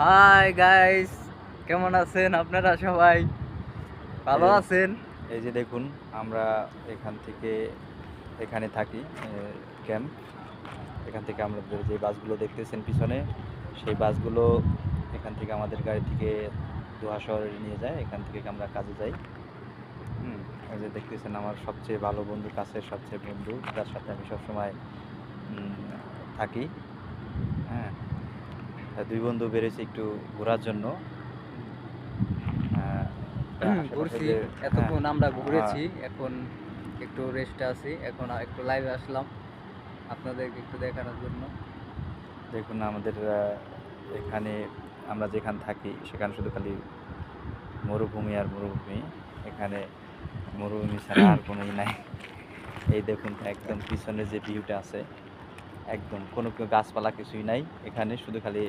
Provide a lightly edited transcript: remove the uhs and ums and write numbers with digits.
Hi guys, কেমন আছেন আপনারা সবাই? ভালো এই আছেন? এই যে দেখুন আমরা এখান থেকে এখানে থাকি ক্যাম্প। এখান থেকে আমাদের যে বাসগুলো দেখতেছেন পিছনে, সেই বাসগুলো এখান থেকে আমাদের গাড়ি থেকে দোহা শহরে নিয়ে যায়। এখান থেকে আমরা কাজে যাই। এই যে দেখতেছেন আমার সবচেয়ে ভালো বন্ধু, কাছের সবচেয়ে বন্ধু, যার সাথে আমি সবসময় উম, থাকি। হ্যাঁ, দুই বন্ধু বেরিয়েছি একটু ঘোরার জন্য। আহ, তা আশেপাশে ঘুরছি, যে হ্যাঁ এতক্ষণ আমরা আহ, ঘুরেছি। এখন একটু রেস্টে আছি। এখন একটু লাইভে আসলাম আপনাদেরকে একটু দেখানোর জন্য। দেখুন আমাদের এখানে আমরা যেখানে থাকি সেখানে শুধু খালি মরুভূমি আর মরুভূমি। এখানে মরুভূমি ছাড়া আর কোনো নাই। এই দেখুন একদম পিছনে যে ভিউটা আছে, একদম কোনো গাছপালা কিছুই নাই এখানে, শুধু খালি